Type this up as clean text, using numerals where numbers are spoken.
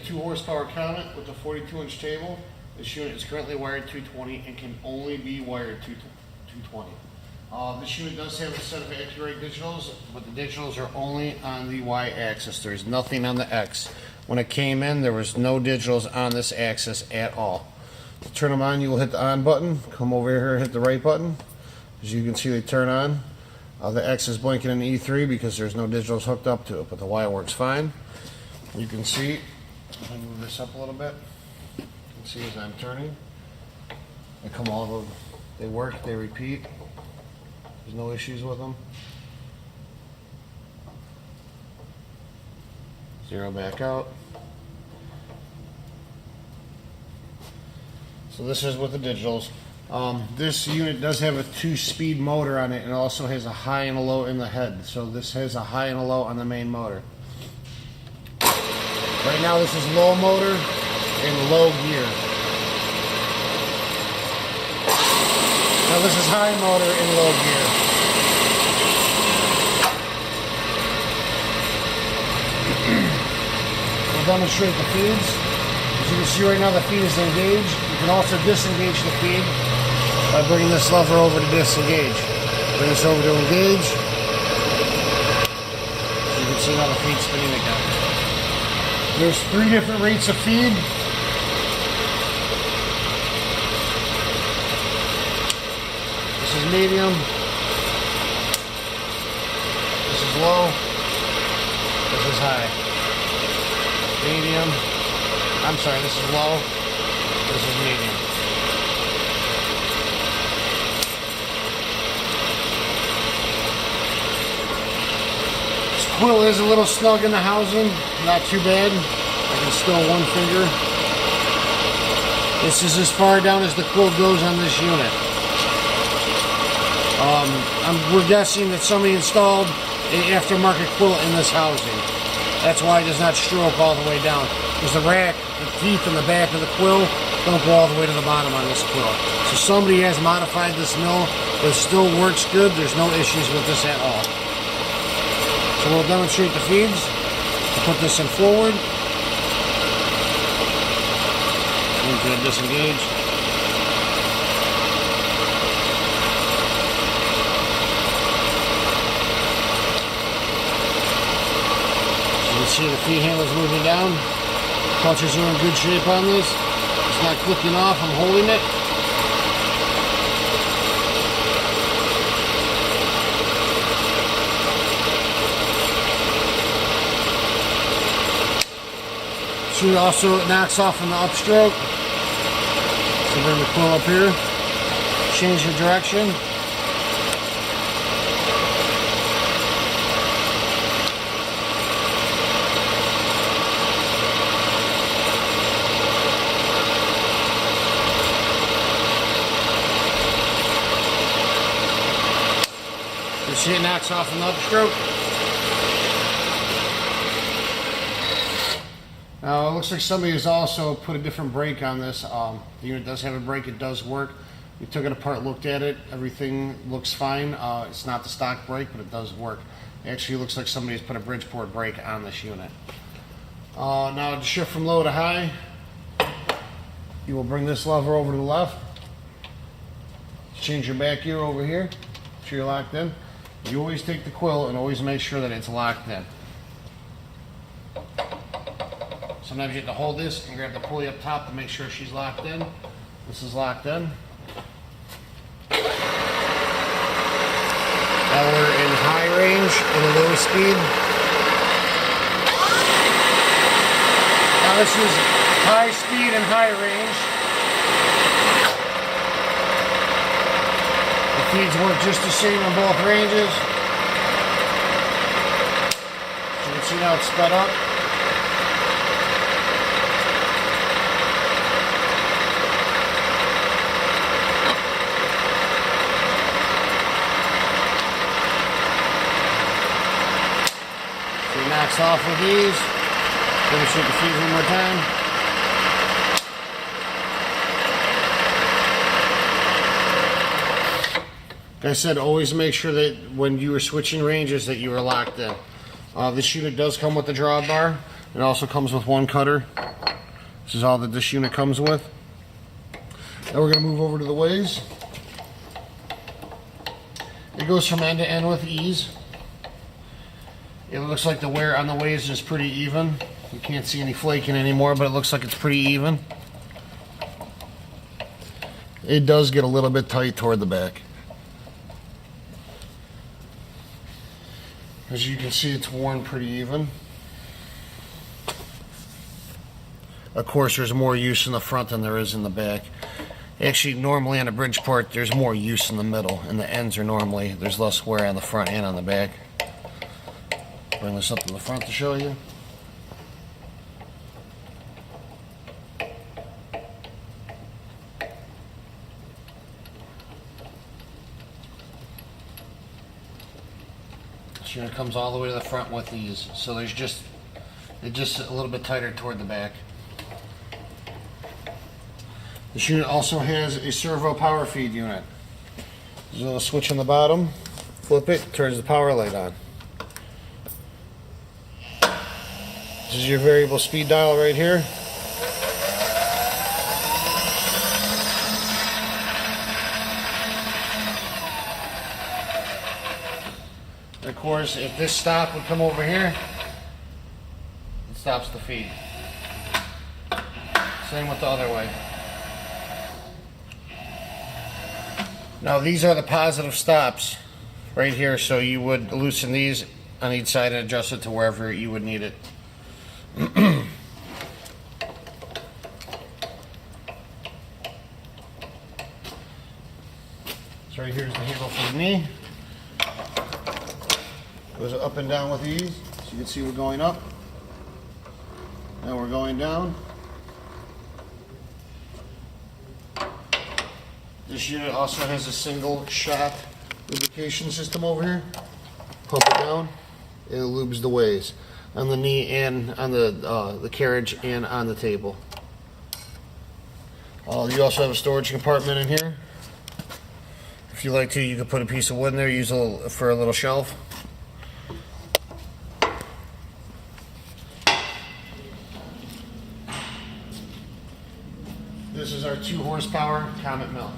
2 horsepower Comet with a 42-inch table. This unit is currently wired 220 and can only be wired 220. This unit does have a set of Acu Rite digitals, but the digitals are only on the Y axis. There's nothing on the X. When it came in, there was no digitals on this axis at all. To turn them on, you will hit the on button. Come over here and hit the right button. As you can see, they turn on. The X is blinking in E3 because there's no digitals hooked up to it, but the Y works fine. You can see, if I move this up a little bit, you can see as I'm turning, they come all over, they work, they repeat. There's no issues with them. Zero back out. So this is with the digitals. This unit does have a 2-speed motor on it, and also has a high and a low in the head. So this has a high and a low on the main motor. Right now this is low motor and low gear. Now this is high motor and low gear. We'll demonstrate the feeds. As you can see right now, the feed is engaged. You can also disengage the feed by bringing this lever over to disengage. Bring this over to engage. So you can see now the feed's spinning again. There's 3 different rates of feed. This is medium. This is low. This is high. Medium. I'm sorry, this is low. This is medium. This quill is a little snug in the housing. Not too bad. I can still one finger. This is as far down as the quill goes on this unit. We're guessing that somebody installed an aftermarket quill in this housing. That's why it does not stroke all the way down. Because the rack, the teeth in the back of the quill don't go all the way to the bottom on this quill. So somebody has modified this mill, but it still works good. There's no issues with this at all. So we'll demonstrate the feeds. I'll put this in forward. I'm going to disengage. See the feed handle's moving down. Clutches are in good shape on this. It's not clicking off. I'm holding it. See, also it knocks off on the upstroke. So bring the quill up here. Change the direction. You see it knocks off an upstroke. Now it looks like somebody has also put a different brake on this. The unit does have a brake, it does work. We took it apart, looked at it, everything looks fine. It's not the stock brake, but it does work. It actually looks like somebody has put a Bridgeport brake on this unit. Now to shift from low to high, you will bring this lever over to the left. Change your back gear over here, make sure you're locked in. You always take the quill and always make sure that it's locked in. Sometimes you have to hold this and grab the pulley up top to make sure she's locked in. This is locked in. Now we're in high range and low speed. Now this is high speed and high range. The feeds work just the same on both ranges. As you can see now it's sped up. So it knocks off with these. Demonstrate the feeds one more time. Like I said, always make sure that when you are switching ranges that you are locked in. This unit does come with the drawbar. It also comes with one cutter. This is all that this unit comes with. Now we're going to move over to the ways. It goes from end to end with ease. It looks like the wear on the ways is pretty even. You can't see any flaking anymore, but it looks like it's pretty even. It does get a little bit tight toward the back. As you can see, it's worn pretty even. Of course, there's more use in the front than there is in the back. Actually, normally on a bridge part, there's more use in the middle, and the ends are normally, there's less wear on the front and on the back. Bring this up to the front to show you. This unit comes all the way to the front with these, so there's just, it's just a little bit tighter toward the back. This unit also has a servo power feed unit. There's a little switch on the bottom. Flip it, turns the power light on. This is your variable speed dial right here. And of course, if this stop would come over here, it stops the feed. Same with the other way. Now these are the positive stops right here, so you would loosen these on each side and adjust it to wherever you would need it. So right here's the handle for the knee. Goes up and down with ease. So you can see we're going up. Now we're going down. This unit also has a single shot lubrication system over here. Pump it down, and it lubes the ways on the knee and on the carriage and on the table. You also have a storage compartment in here. If you like to, you could put a piece of wood in there, use for a little shelf. This is our 2 horsepower Comet mill.